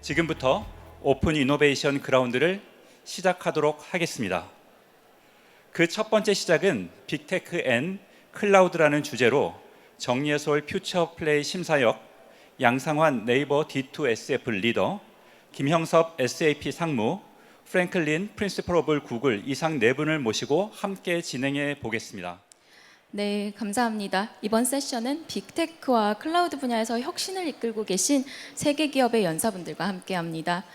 지금부터 오픈 이노베이션 그라운드를 시작하도록 하겠습니다. 그 첫 번째 시작은 빅테크 앤 클라우드라는 주제로 정예솔 퓨처 플레이 심사역, 양상환 네이버 D2SF 리더, 김형섭 SAP 상무, 프랭클린 프린시플 오브 구글 이상 네 분을 모시고 함께 진행해 보겠습니다. 네, 감사합니다. 이번 세션은 빅테크와 클라우드 분야에서 혁신을 이끌고 계신 세계 기업의 연사분들과 함께합니다.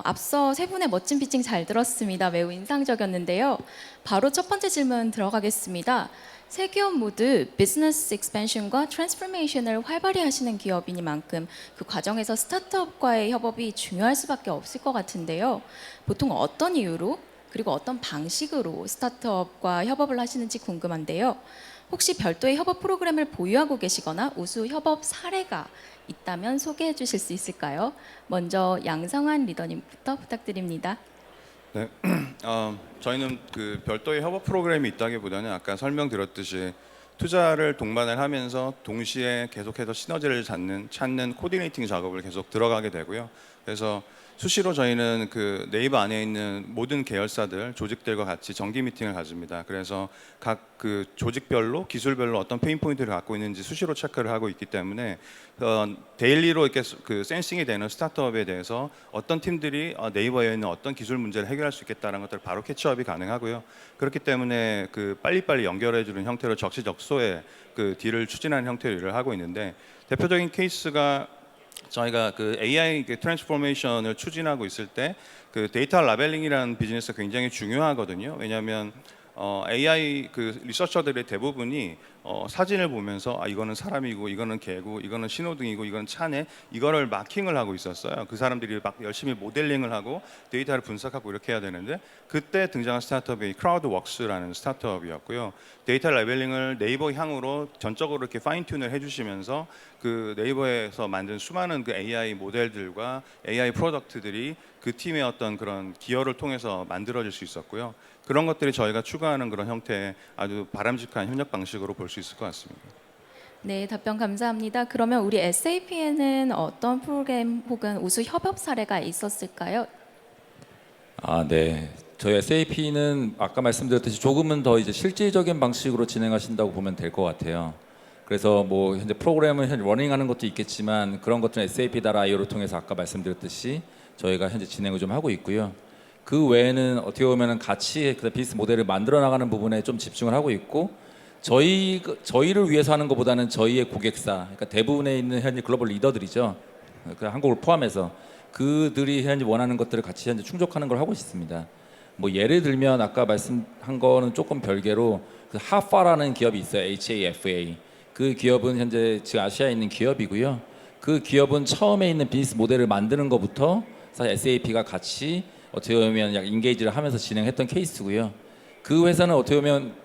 앞서 세 분의 멋진 피칭 잘 들었습니다. 매우 인상적이었는데요. 바로 첫 번째 질문 들어가겠습니다. 세 기업 모두 비즈니스 익스펜션과 트랜스포메이션을 활발히 하시는 기업이니만큼 그 과정에서 스타트업과의 협업이 중요할 수밖에 없을 것 같은데요. 보통 어떤 이유로 그리고 어떤 방식으로 스타트업과 협업을 하시는지 궁금한데요. 혹시 별도의 협업 프로그램을 보유하고 계시거나 우수 협업 사례가 있다면 소개해 주실 수 있을까요? 먼저 양성환 리더님부터 부탁드립니다. 네, 저희는 그 별도의 협업 프로그램이 있다기보다는 아까 설명드렸듯이 투자를 동반을 하면서 동시에 계속해서 시너지를 찾는 코디네이팅 작업을 계속 들어가게 되고요. 그래서 수시로 저희는 그 네이버 안에 있는 모든 계열사들, 조직들과 같이 정기 미팅을 가집니다. 그래서 각 그 조직별로, 기술별로 어떤 페인 포인트를 갖고 있는지 수시로 체크를 하고 있기 때문에 데일리로 이렇게 그 센싱이 되는 스타트업에 대해서 어떤 팀들이 네이버에 있는 어떤 기술 문제를 해결할 수 있겠다는 것들을 바로 캐치업이 가능하고요. 그렇기 때문에 그 빨리빨리 연결해주는 형태로 적시적소에 그 딜을 추진하는 형태로 일을 하고 있는데, 대표적인 케이스가 저희가 그 AI 트랜스포메이션을 추진하고 있을 때 그 데이터 라벨링이라는 비즈니스가 굉장히 중요하거든요. 왜냐하면 AI 그 리서처들의 대부분이 사진을 보면서 이거는 사람이고 이거는 개고 이거는 신호등이고 이거는 차네, 이거를 마킹을 하고 있었어요. 그 사람들이 막 열심히 모델링을 하고 데이터를 분석하고 이렇게 해야 되는데, 그때 등장한 스타트업이 크라우드웍스라는 스타트업이었고요. 데이터 라벨링을 네이버 향으로 전적으로 이렇게 파인 튠을 해주시면서 그 네이버에서 만든 수많은 그 AI 모델들과 AI 프로덕트들이 그 팀의 어떤 그런 기여를 통해서 만들어질 수 있었고요. 그런 것들이 저희가 추구하는 그런 형태의 아주 바람직한 협력 방식으로 볼 수 있을 것 같습니다. 네, 답변 감사합니다. 그러면 우리 SAP에는 어떤 프로그램 혹은 우수 협업 사례가 있었을까요? 네. 저희 SAP는 아까 말씀드렸듯이 조금은 더 이제 실질적인 방식으로 진행하신다고 보면 될 것 같아요. 그래서 뭐 현재 프로그램을 현재 러닝하는 것도 있겠지만 그런 것들은 SAP.io를 통해서 아까 말씀드렸듯이 저희가 현재 진행을 좀 하고 있고요. 그 외에는 어떻게 보면은 같이 그 비즈니스 모델을 만들어 나가는 부분에 좀 집중을 하고 있고, 저희를 위해서 하는 것보다는 저희의 고객사, 그러니까 대부분에 있는 현재 글로벌 리더들이죠. 그 한국을 포함해서 그들이 현재 원하는 것들을 같이 현재 충족하는 걸 하고 있습니다. 뭐 예를 들면 아까 말씀한 거는 조금 별개로 그 하파라는 기업이 있어요. HAFA. 그 기업은 현재 지금 아시아에 있는 기업이고요. 그 기업은 처음에 있는 비즈니스 모델을 만드는 것부터 사실 SAP가 같이 어떻게 보면 약 인게이지를 하면서 진행했던 케이스고요. 그 회사는 어떻게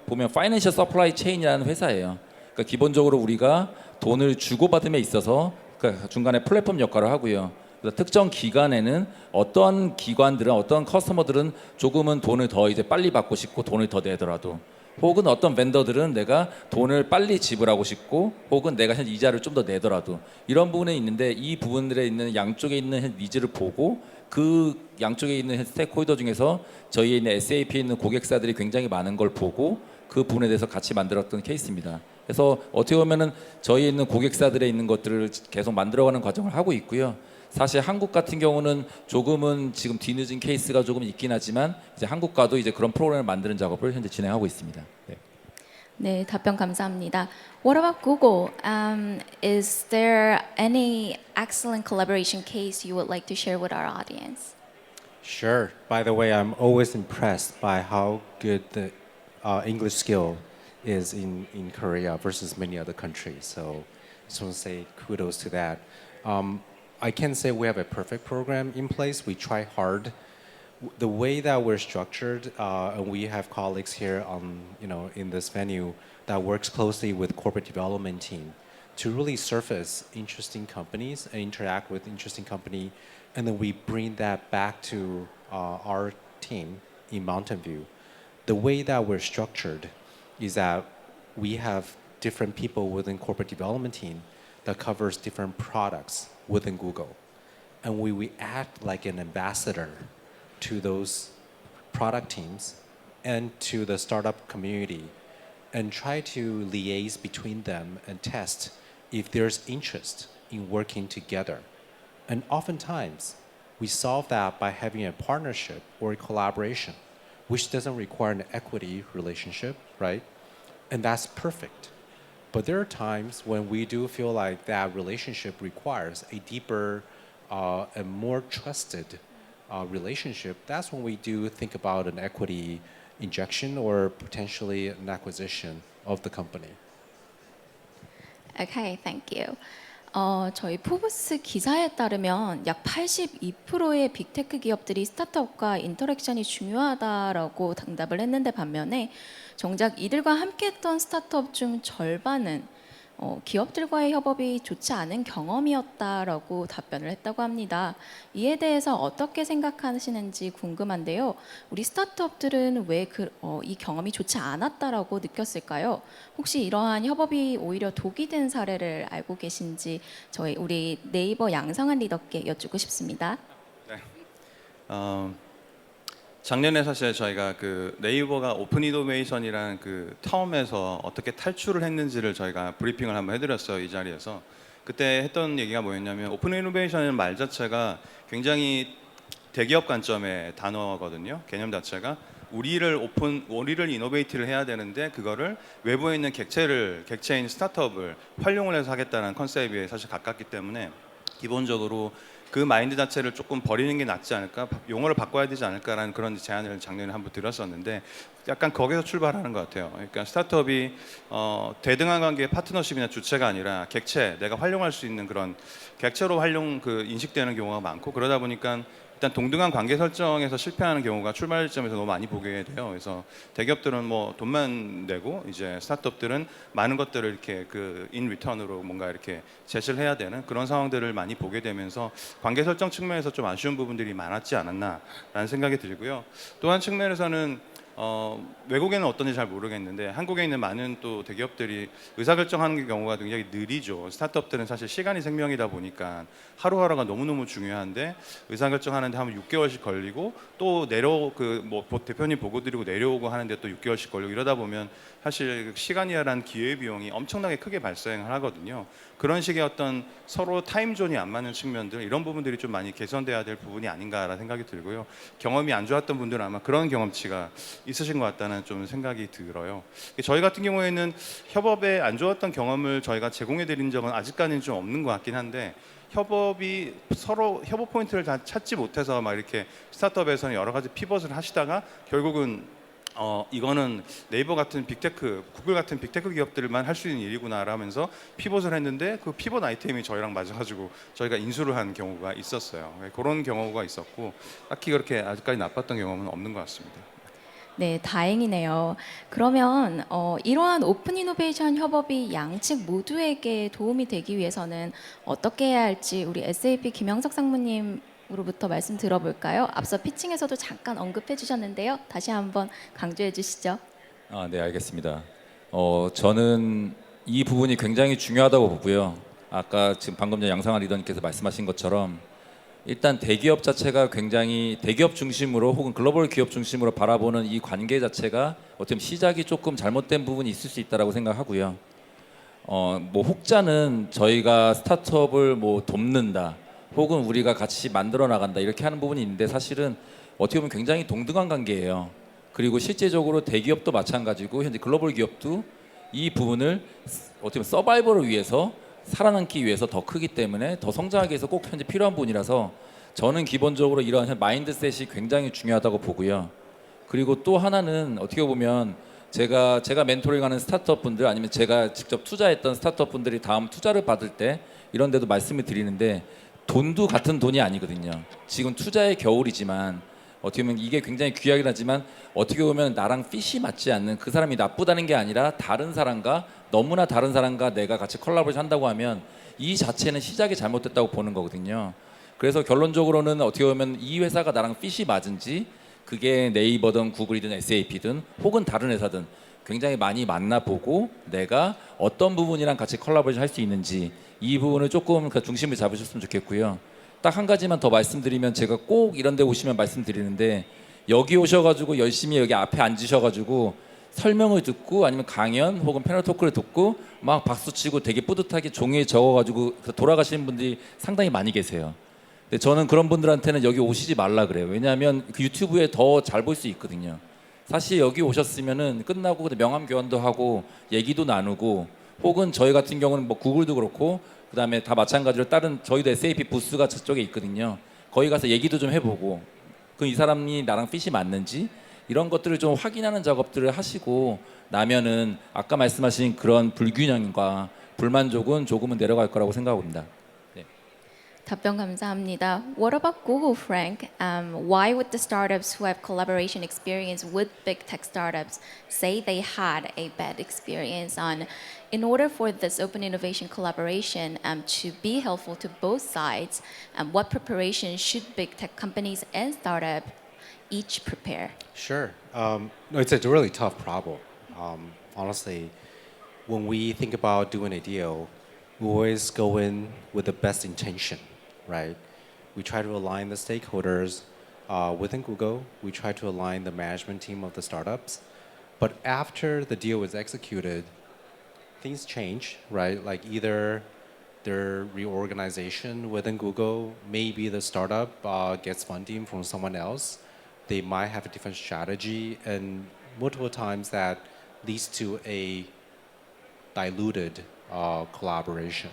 보면 파이낸셜 서플라이 체인이라는 회사예요. 그러니까 기본적으로 우리가 돈을 주고받음에 있어서 그러니까 중간에 플랫폼 역할을 하고요. 그래서 특정 기간에는 어떤 기관들은 어떤 커스터머들은 조금은 돈을 더 이제 빨리 받고 싶고 돈을 더 내더라도, 혹은 어떤 벤더들은 내가 돈을 빨리 지불하고 싶고 혹은 내가 현재 이자를 좀 더 내더라도 이런 부분에 있는데, 이 부분들에 있는 양쪽에 있는 니즈를 보고 그 양쪽에 있는 스테이크홀더 중에서 저희에 있는 SAP에 있는 고객사들이 굉장히 많은 걸 보고 그 부분에 대해서 같이 만들었던 케이스입니다. 그래서 어떻게 보면은 저희에 있는 고객사들에 있는 것들을 계속 만들어가는 과정을 하고 있고요. 사실 한국 같은 경우는 조금은 지금 뒤늦은 케이스가 조금 있긴 하지만 이제 한국과도 이제 그런 프로그램을 만드는 작업을 현재 진행하고 있습니다. 네. 네, 답변 감사합니다. What about Google? Is there any excellent collaboration case you would like to share with our audience? Sure. By the way, I'm always impressed by how good the English skill is in Korea versus many other countries. So I just want to say kudos to that. I can't say we have a perfect program in place. We try hard. The way that we're structured, and we have colleagues here on, in this venue that works closely with corporate development team to really surface interesting companies and interact with interesting company, and then we bring that back to our team in Mountain View. The way that we're structured is that we have different people within corporate development team that covers different products within Google. and we act like an ambassador to those product teams and to the startup community and try to liaise between them and test if there's interest in working together. And oftentimes, we solve that by having a partnership or a collaboration, which doesn't require an equity relationship, right? And that's perfect. But there are times when we do feel like that relationship requires a deeper and more trusted relationship. That's when we do think about an equity injection or potentially an acquisition of the company. Okay, thank you. 저희 포브스 기사에 따르면 약 82%의 빅테크 기업들이 스타트업과 인터랙션이 중요하다라고 응답을 했는데 반면에 정작 이들과 함께했던 스타트업 중 절반은 기업들과의 협업이 좋지 않은 경험이었다라고 답변을 했다고 합니다. 이에 대해서 어떻게 생각하시는지 궁금한데요. 우리 스타트업들은 왜 이 경험이 좋지 않았다라고 느꼈을까요? 혹시 이러한 협업이 오히려 독이 된 사례를 알고 계신지 우리 네이버 양성한 리더께 여쭙고 싶습니다. 작년에 사실 저희가 그 네이버가 오픈 이노베이션이라는 그 텀에서 어떻게 탈출을 했는지를 저희가 브리핑을 한번 해드렸어요, 이 자리에서. 그때 했던 얘기가 뭐였냐면 오픈 이노베이션이라는 말 자체가 굉장히 대기업 관점의 단어거든요. 개념 자체가 우리를 이노베이트를 해야 되는데 그거를 외부에 있는 객체인 스타트업을 활용을 해서 하겠다는 컨셉에 사실 가깝기 때문에 기본적으로 그 마인드 자체를 조금 버리는 게 낫지 않을까, 용어를 바꿔야 되지 않을까라는 그런 제안을 작년에 한번 드렸었는데 약간 거기서 출발하는 것 같아요. 그러니까 스타트업이 대등한 관계의 파트너십이나 주체가 아니라 객체, 내가 활용할 수 있는 그런 객체로 인식되는 경우가 많고 그러다 보니까 일단 동등한 관계 설정에서 실패하는 경우가 출발점에서 너무 많이 보게 돼요. 그래서 대기업들은 뭐 돈만 내고 이제 스타트업들은 많은 것들을 이렇게 인 리턴으로 뭔가 이렇게 제시를 해야 되는 그런 상황들을 많이 보게 되면서 관계 설정 측면에서 좀 아쉬운 부분들이 많았지 않았나라는 생각이 들고요. 또 한 측면에서는 외국에는 어떤지 잘 모르겠는데 한국에 있는 많은 또 대기업들이 의사결정하는 경우가 굉장히 느리죠. 스타트업들은 사실 시간이 생명이다 보니까 하루하루가 너무너무 중요한데 의사결정하는데 한 6개월씩 걸리고 또 대표님 보고 드리고 내려오고 하는데 또 6개월씩 걸리고 이러다 보면 사실 시간이라는 기회비용이 엄청나게 크게 발생을 하거든요. 그런 식의 어떤 서로 타임존이 안 맞는 측면들 이런 부분들이 좀 많이 개선돼야 될 부분이 아닌가라는 생각이 들고요. 경험이 안 좋았던 분들은 아마 그런 경험치가 있으신 것 같다는 좀 생각이 들어요. 저희 같은 경우에는 협업에 안 좋았던 경험을 저희가 제공해 드린 적은 아직까지는 좀 없는 것 같긴 한데 협업이 서로 협업 포인트를 다 찾지 못해서 막 이렇게 스타트업에서는 여러 가지 피벗을 하시다가 결국은 이거는 네이버 같은 빅테크, 구글 같은 빅테크 기업들만 할 수 있는 일이구나 라면서 피벗을 했는데 그 피벗 아이템이 저희랑 맞아가지고 저희가 인수를 한 경우가 있었어요. 그런 경우가 있었고 딱히 그렇게 아직까지 나빴던 경험은 없는 것 같습니다. 네, 다행이네요. 그러면 이러한 오픈 이노베이션 협업이 양측 모두에게 도움이 되기 위해서는 어떻게 해야 할지 우리 SAP 김영석 상무님으로부터 말씀 들어볼까요? 앞서 피칭에서도 잠깐 언급해 주셨는데요. 다시 한번 강조해 주시죠. 네, 알겠습니다. 저는 이 부분이 굉장히 중요하다고 보고요. 아까 지금 방금 전 양상아 리더님께서 말씀하신 것처럼 일단 대기업 자체가 굉장히 대기업 중심으로 혹은 글로벌 기업 중심으로 바라보는 이 관계 자체가 어쩌면 시작이 조금 잘못된 부분이 있을 수 있다라고 생각하고요. 뭐 혹자는 저희가 스타트업을 뭐 돕는다 혹은 우리가 같이 만들어 나간다 이렇게 하는 부분이 있는데 사실은 어떻게 보면 굉장히 동등한 관계예요. 그리고 실제적으로 대기업도 마찬가지고 현재 글로벌 기업도 이 부분을 어떻게 보면 서바이벌을 위해서 살아남기 위해서 더 크기 때문에 더 성장하기 위해서 꼭 현재 필요한 부분이라서 저는 기본적으로 이런 마인드셋이 굉장히 중요하다고 보고요. 그리고 또 하나는 어떻게 보면 제가 멘토링하는 스타트업 분들 아니면 제가 직접 투자했던 스타트업 분들이 다음 투자를 받을 때 이런 데도 말씀을 드리는데 돈도 같은 돈이 아니거든요. 지금 투자의 겨울이지만 어떻게 보면 이게 굉장히 귀하긴 하지만 어떻게 보면 나랑 핏이 맞지 않는 그 사람이 나쁘다는 게 아니라 너무나 다른 사람과 내가 같이 콜라보레이션 한다고 하면 이 자체는 시작이 잘못됐다고 보는 거거든요. 그래서 결론적으로는 어떻게 보면 이 회사가 나랑 핏이 맞은지 그게 네이버든 구글이든 SAP든 혹은 다른 회사든 굉장히 많이 만나보고 내가 어떤 부분이랑 같이 콜라보레이션 할 수 있는지 이 부분을 조금 그 중심을 잡으셨으면 좋겠고요. 딱 한 가지만 더 말씀드리면 제가 꼭 이런 데 오시면 말씀드리는데 여기 오셔가지고 열심히 여기 앞에 앉으셔가지고 설명을 듣고 아니면 강연 혹은 패널 토크를 듣고 막 박수치고 되게 뿌듯하게 종이에 적어가지고 돌아가시는 분들이 상당히 많이 계세요. 근데 저는 그런 분들한테는 여기 오시지 말라 그래요. 왜냐하면 그 유튜브에 더 잘 볼 수 있거든요. 사실 여기 오셨으면은 끝나고 명함 교환도 하고 얘기도 나누고 혹은 저희 같은 경우는 뭐 구글도 그렇고 그다음에 다 마찬가지로 다른 저희도 SAP 부스가 저쪽에 있거든요. 거기 가서 얘기도 좀 해보고 그 이 사람이 나랑 핏이 맞는지 이런 것들을 좀 확인하는 작업들을 하시고 나면은 아까 말씀하신 그런 불균형과 불만족은 조금은 내려갈 거라고 생각합니다. 답변 감사합니다. What about Google, Frank? Why would the startups who have collaboration experience with big tech startups say they had a bad experience on? In order for this open innovation collaboration to be helpful to both sides, what preparation should big tech companies and startups each prepare? Sure. No, it's a really tough problem. Honestly, when we think about doing a deal, we always go in with the best intention, right? We try to align the stakeholders within Google. We try to align the management team of the startups. But after the deal is executed, things change, right? Like either their reorganization within Google, maybe the startup gets funding from someone else. They might have a different strategy, and multiple times that leads to a diluted collaboration.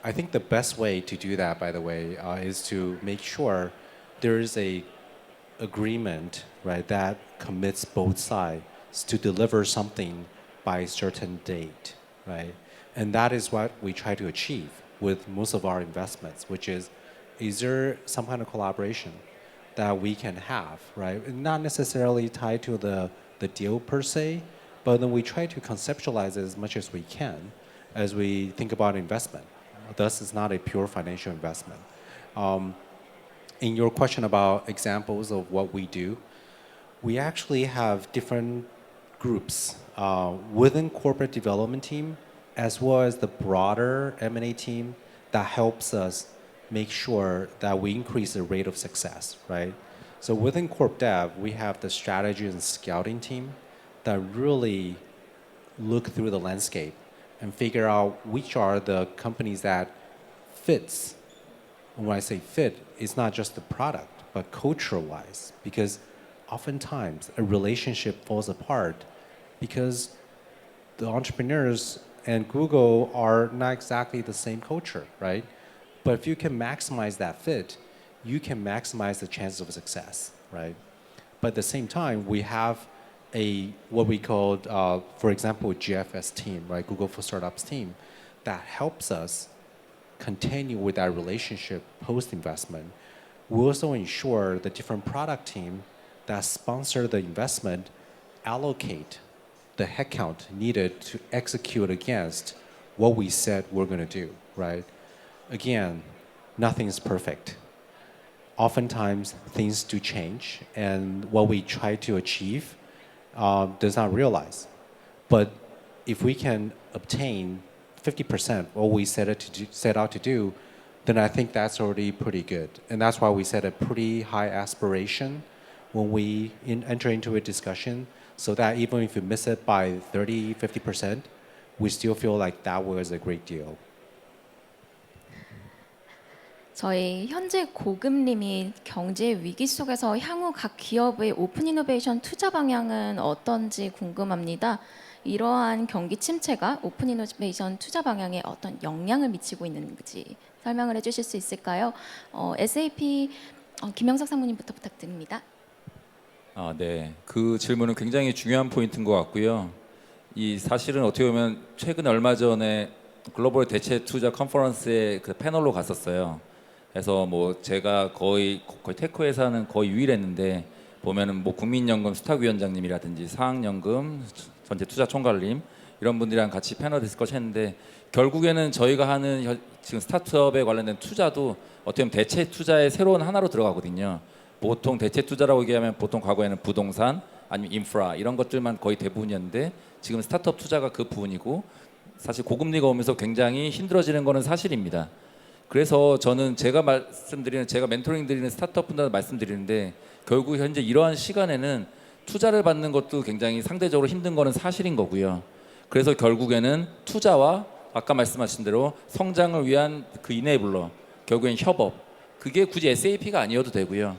I think the best way to do that, by the way, is to make sure there is a agreement, right, that commits both sides to deliver something by a certain date, right? And that is what we try to achieve with most of our investments, which is there some kind of collaboration that we can have, right? Not necessarily tied to the deal per se, but then we try to conceptualize it as much as we can as we think about investment. Thus, it's not a pure financial investment. In your question about examples of what we do, we actually have different groups within corporate development team, as well as the broader M&A team that helps us make sure that we increase the rate of success, right? So within Corp Dev, we have the strategy and scouting team that really look through the landscape and figure out which are the companies that fits. And when I say fit, it's not just the product, but culture-wise, because oftentimes a relationship falls apart because the entrepreneurs and Google are not exactly the same culture, right? But if you can maximize that fit, you can maximize the chances of success, right? But at the same time, we have what we call, for example, GFS team, right? Google for Startups team, that helps us continue with that relationship post-investment. We also ensure the different product team that sponsor the investment allocate the headcount needed to execute against what we said we're going to do, right? Again, nothing is perfect. Oftentimes, things do change, and what we try to achieve does not realize. But if we can obtain 50% what we set out to do, then I think that's already pretty good. And that's why we set a pretty high aspiration when we enter into a discussion, so that even if you miss it by 30, 50%, we still feel like that was a great deal. 저희 현재 고금리 및 경제 위기 속에서 향후 각 기업의 오픈 이노베이션 투자 방향은 어떤지 궁금합니다. 이러한 경기 침체가 오픈 이노베이션 투자 방향에 어떤 영향을 미치고 있는지 설명을 해주실 수 있을까요? SAP 김영석 상무님부터 부탁드립니다. 네. 그 질문은 굉장히 중요한 포인트인 것 같고요. 이 사실은 어떻게 보면 최근에 얼마 전에 글로벌 대체 투자 컨퍼런스에 그 패널로 갔었어요. 그래서 뭐 제가 거의 테크 회사는 거의 유일했는데 보면은 뭐 국민연금 수탁위원장님이라든지 사학연금 전체 투자 총괄님 이런 분들이랑 같이 패널 디스커션 했는데 결국에는 저희가 하는 지금 스타트업에 관련된 투자도 어떻게 보면 대체 투자의 새로운 하나로 들어가거든요. 보통 대체 투자라고 얘기하면 보통 과거에는 부동산 아니면 인프라 이런 것들만 거의 대부분이었는데 지금 스타트업 투자가 그 부분이고 사실 고금리가 오면서 굉장히 힘들어지는 거는 사실입니다. 그래서 저는 제가 멘토링 드리는 스타트업 분들한테 말씀드리는데 결국 현재 이러한 시간에는 투자를 받는 것도 굉장히 상대적으로 힘든 거는 사실인 거고요. 그래서 결국에는 투자와 아까 말씀하신 대로 성장을 위한 그 이네이블러, 결국엔 협업, 그게 굳이 SAP가 아니어도 되고요.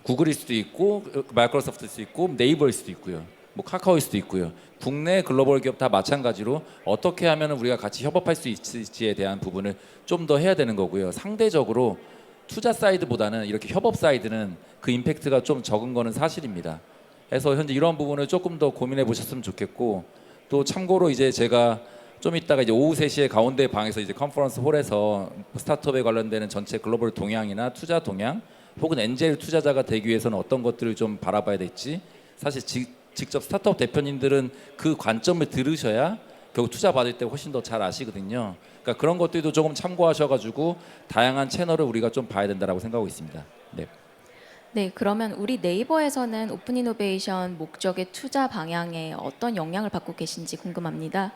구글일 수도 있고 마이크로소프트일 수도 있고 네이버일 수도 있고요. 뭐 카카오일 수도 있고요. 국내 글로벌 기업 다 마찬가지로 어떻게 하면 우리가 같이 협업할 수 있을지에 대한 부분을 좀 더 해야 되는 거고요. 상대적으로 투자 사이드보다는 이렇게 협업 사이드는 그 임팩트가 좀 적은 거는 사실입니다. 그래서 현재 이런 부분을 조금 더 고민해 보셨으면 좋겠고, 또 참고로 이제 제가 좀 이따가 이제 오후 3시에 가운데 방에서 이제 컨퍼런스 홀에서 스타트업에 관련되는 전체 글로벌 동향이나 투자 동향 혹은 엔젤 투자자가 되기 위해서는 어떤 것들을 좀 바라봐야 될지, 사실 직접 스타트업 대표님들은 그 관점을 들으셔야 결국 투자 받을 때 훨씬 더 잘 아시거든요. 그러니까 그런 것들도 조금 참고하셔가지고 다양한 채널을 우리가 좀 봐야 된다라고 생각하고 있습니다. 네. 네, 그러면 우리 네이버에서는 오픈 이노베이션 목적의 투자 방향에 어떤 영향을 받고 계신지 궁금합니다.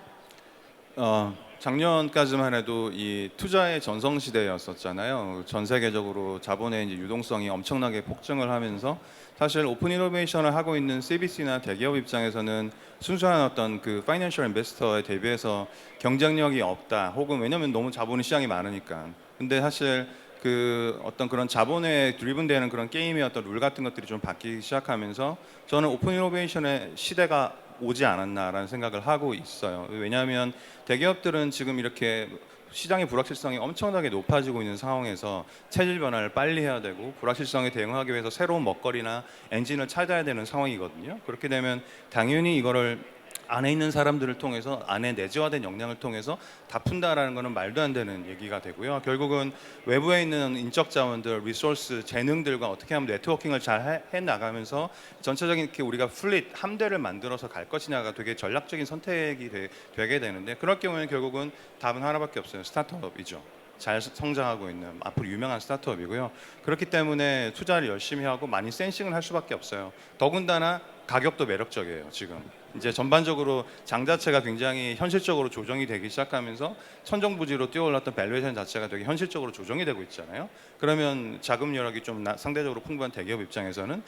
작년까지만 해도 이 투자의 전성 시대였었잖아요. 전 세계적으로 자본의 이제 유동성이 엄청나게 폭증을 하면서 사실 오픈 이노베이션을 하고 있는 CBC나 대기업 입장에서는 순수한 어떤 그 파이낸셜 인베스터에 대비해서 경쟁력이 없다. 혹은 왜냐하면 너무 자본이 시장이 많으니까. 근데 사실 그 어떤 그런 자본에 드리븐되는 그런 게임의 어떤 룰 같은 것들이 좀 바뀌기 시작하면서 저는 오픈 이노베이션의 시대가 오지 않았나라는 생각을 하고 있어요. 왜냐하면 대기업들은 지금 이렇게 시장의 불확실성이 엄청나게 높아지고 있는 상황에서 체질 변화를 빨리 해야 되고 불확실성에 대응하기 위해서 새로운 먹거리나 엔진을 찾아야 되는 상황이거든요. 그렇게 되면 당연히 이거를 안에 있는 사람들을 통해서 안에 내재화된 역량을 통해서 다 푼다라는 것은 말도 안 되는 얘기가 되고요. 결국은 외부에 있는 인적 자원들, 리소스, 재능들과 어떻게 하면 네트워킹을 잘 해 나가면서 전체적인 이렇게 우리가 플릿 함대를 만들어서 갈 것이냐가 되게 전략적인 선택이 되게 되는데 그럴 경우에는 결국은 답은 하나밖에 없어요. 스타트업이죠. 잘 성장하고 있는 앞으로 유명한 스타트업이고요. 그렇기 때문에 투자를 열심히 하고 많이 센싱을 할 수밖에 없어요. 더군다나 가격도 매력적이에요. 지금 이제 전반적으로 장 자체가 굉장히 현실적으로 조정이 되기 시작하면서 천정부지로 뛰어올랐던 밸류에이션 자체가 되게 현실적으로 조정이 되고 있잖아요. 그러면 자금 여력이 좀 상대적으로 풍부한 대기업 입장에서는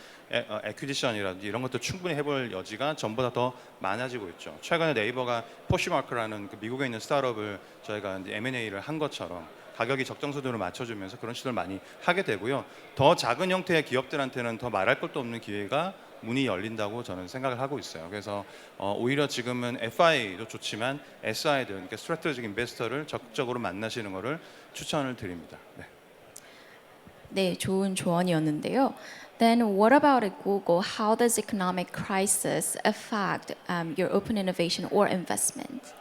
애퀴지션이라든지 이런 것도 충분히 해볼 여지가 전보다 더 많아지고 있죠. 최근에 네이버가 포시마크라는 그 미국에 있는 스타트업을 저희가 M&A를 한 것처럼 가격이 적정수준으로 맞춰주면서 그런 시도를 많이 하게 되고요. 더 작은 형태의 기업들한테는 더 말할 것도 없는 기회가 문이 열린다고 저는 생각을 하고 있어요. 그래서 오히려 지금은 FI도 좋지만 SI들, 그러니까 스트래테지적 인베스터를 적극적으로 만나시는 것을 추천을 드립니다. 네. 네, 좋은 조언이었는데요. Then what about at Google? How does economic crisis affect your open innovation or investment?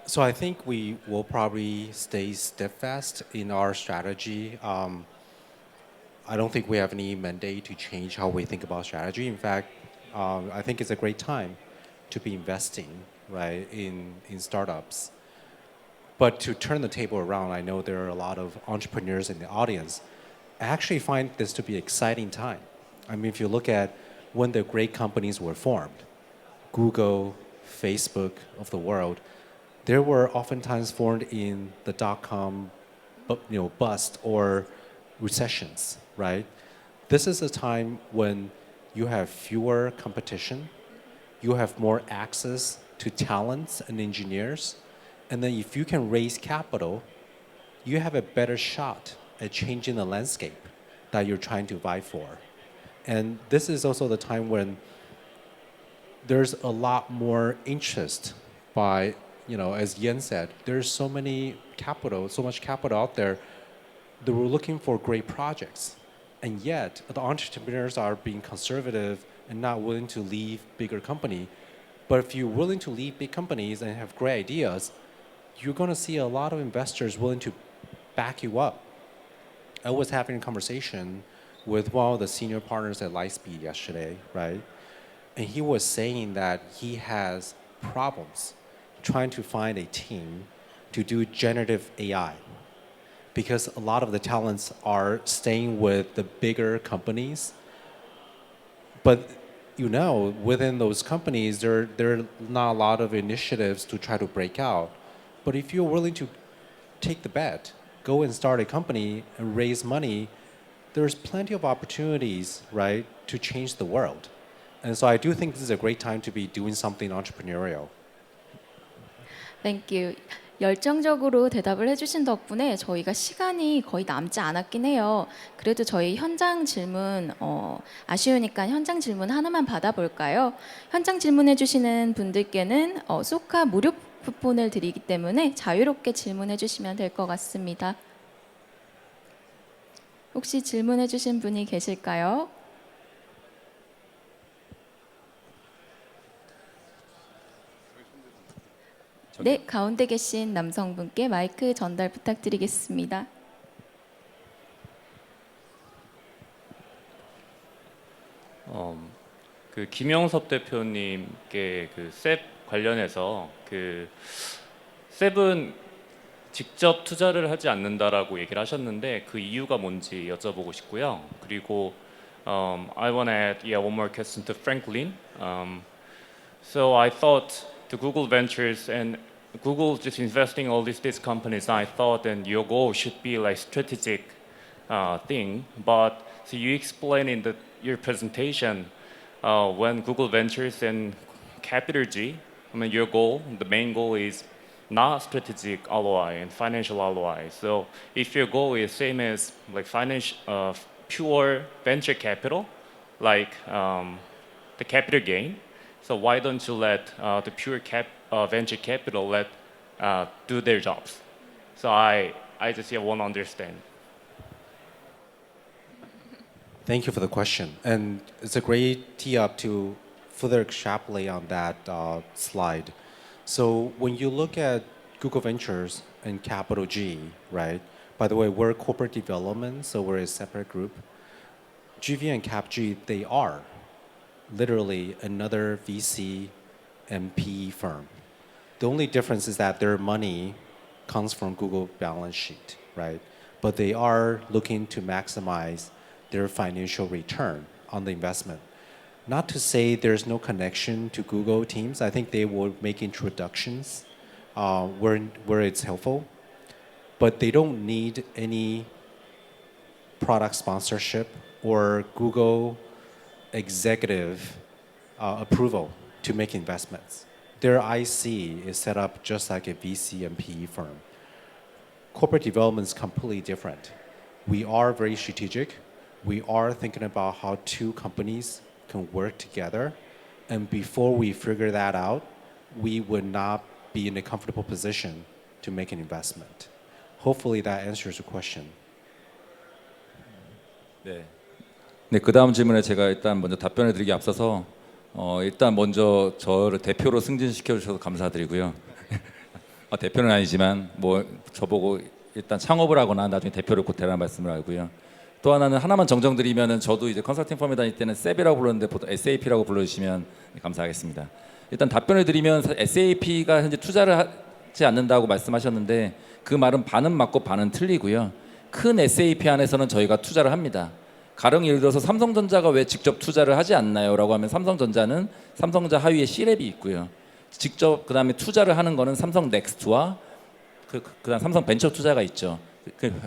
So I think we will probably stay steadfast in our strategy. I don't think we have any mandate to change how we think about strategy. In fact, I think it's a great time to be investing, right, in startups. But to turn the table around, I know there are a lot of entrepreneurs in the audience. I actually find this to be an exciting time. I mean, if you look at when the great companies were formed, Google, Facebook of the world, they were oftentimes formed in the dot-com, bust or recessions, right? This is a time when you have fewer competition, you have more access to talents and engineers, and then if you can raise capital, you have a better shot at changing the landscape that you're trying to vie for. And this is also the time when there's a lot more interest by, as Yen said, there's so much capital out there that we're looking for great projects. And yet, the entrepreneurs are being conservative and not willing to leave bigger company. But if you're willing to leave big companies and have great ideas, you're going to see a lot of investors willing to back you up. I was having a conversation with one of the senior partners at Lightspeed yesterday, right? And he was saying that he has problems trying to find a team to do generative AI because a lot of the talents are staying with the bigger companies. But within those companies, there are not a lot of initiatives to try to break out. But if you're willing to take the bet go and start a company and raise money, there's plenty of opportunities, right, to change the world. And so I do think this is a great time to be doing something entrepreneurial. Thank you. 열정적으로 대답을 해주신 덕분에 저희가 시간이 거의 남지 않았긴 해요. 그래도 저희 현장 질문 아쉬우니까 현장 질문 하나만 받아볼까요? 현장 질문해주시는 분들께는 소카 무료 쿠폰을 드리기 때문에 자유롭게 질문해주시면 될 것 같습니다. 혹시 질문해주신 분이 계실까요? 네, 가운데 계신 남성분께 마이크 전달 부탁드리겠습니다. 그 김영섭 대표님께 그 셉 관련해서 그 셉은 직접 투자를 하지 않는다라고 얘기를 하셨는데 그 이유가 뭔지 여쭤보고 싶고요. 그리고 I want to add one more question to Franklin. So I thought the Google Ventures and Google just investing all these companies. I thought that your goal should be like strategic thing, but so you explained in your presentation when Google Ventures and Capital G, I mean your goal, the main goal is not strategic ROI and financial ROI. So if your goal is same as like pure venture capital, like the capital gain, so why don't you let the pure venture capital do their jobs? So I just want to understand. Thank you for the question. And it's a great tee up to further extrapolate on that slide. So when you look at Google Ventures and Capital G, right? By the way, we're corporate development, so we're a separate group. GV and CapG, they are literally another VC and PE firm. The only difference is that their money comes from Google balance sheet, right? But they are looking to maximize their financial return on the investment. Not to say there's no connection to Google teams. I think they will make introductions where it's helpful, but they don't need any product sponsorship or Google executive approval to make investments. Their IC is set up just like a VC and PE firm. Corporate development is completely different. We are very strategic. We are thinking about how two companies can work together. And before we figure that out, we would not be in a comfortable position to make an investment. Hopefully that answers your question. 네, 그 다음 질문에 제가 일단 먼저 답변을 드리기 앞서서 일단 먼저 저를 대표로 승진시켜 주셔서 감사드리고요. 대표는 아니지만 뭐 저보고 일단 창업을 하거나 나중에 대표를 곧 되라는 말씀을 알고요. 또 하나는 하나만 정정드리면은 저도 이제 컨설팅 펌에 다닐 때는 셉이라고 불렀는데 보통 SAP라고 불러주시면 감사하겠습니다. 일단 답변을 드리면 SAP가 현재 투자를 하지 않는다고 말씀하셨는데 그 말은 반은 맞고 반은 틀리고요. 큰 SAP 안에서는 저희가 투자를 합니다. 가령 예를 들어서 삼성전자가 왜 직접 투자를 하지 않나요? 라고 하면 삼성전자는 삼성전자 하위에 C랩이 있고요. 직접 그다음에 투자를 하는 거는 삼성 넥스트와 그다음 삼성 벤처 투자가 있죠.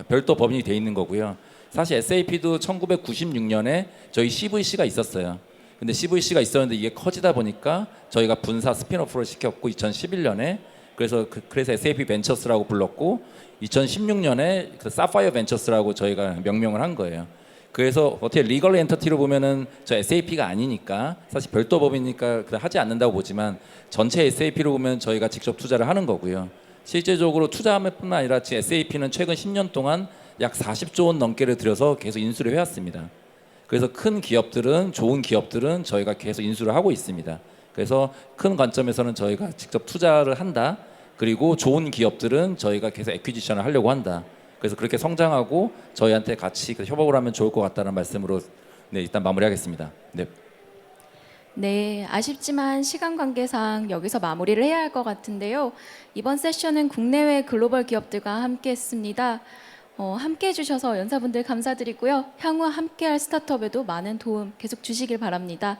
별도 법인이 돼 있는 거고요. 사실 SAP도 1996년에 저희 CVC가 있었어요. 근데 CVC가 있었는데 이게 커지다 보니까 저희가 분사 스핀오프를 시켰고 2011년에 그래서 SAP 벤처스라고 불렀고 2016년에 그 사파이어 벤처스라고 저희가 명명을 한 거예요. 그래서 어떻게 리걸 엔터티로 보면은 저 SAP가 아니니까 사실 별도 법이니까 하지 않는다고 보지만 전체 SAP로 보면 저희가 직접 투자를 하는 거고요. 실제적으로 투자함뿐만 아니라 SAP는 최근 10년 동안 약 40조 원 넘게를 들여서 계속 인수를 해왔습니다. 그래서 큰 기업들은 좋은 기업들은 저희가 계속 인수를 하고 있습니다. 그래서 큰 관점에서는 저희가 직접 투자를 한다. 그리고 좋은 기업들은 저희가 계속 애퀴지션을 하려고 한다. 그래서 그렇게 성장하고 저희한테 같이 협업을 하면 좋을 것 같다는 말씀으로 일단 마무리하겠습니다. 네, 아쉽지만 시간 관계상 여기서 마무리를 해야 할 것 같은데요. 이번 세션은 국내외 글로벌 기업들과 함께했습니다. 함께해 주셔서 연사분들 감사드리고요. 향후 함께할 스타트업에도 많은 도움 계속 주시길 바랍니다.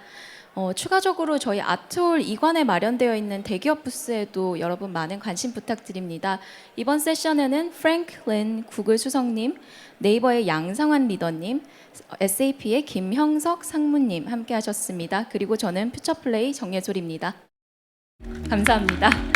추가적으로 저희 아트홀 2관에 마련되어 있는 대기업 부스에도 여러분 많은 관심 부탁드립니다. 이번 세션에는 프랭크 린 구글 수석님, 네이버의 양상환 리더님, SAP의 김형석 상무님 함께 하셨습니다. 그리고 저는 퓨처플레이 정예솔입니다. 감사합니다.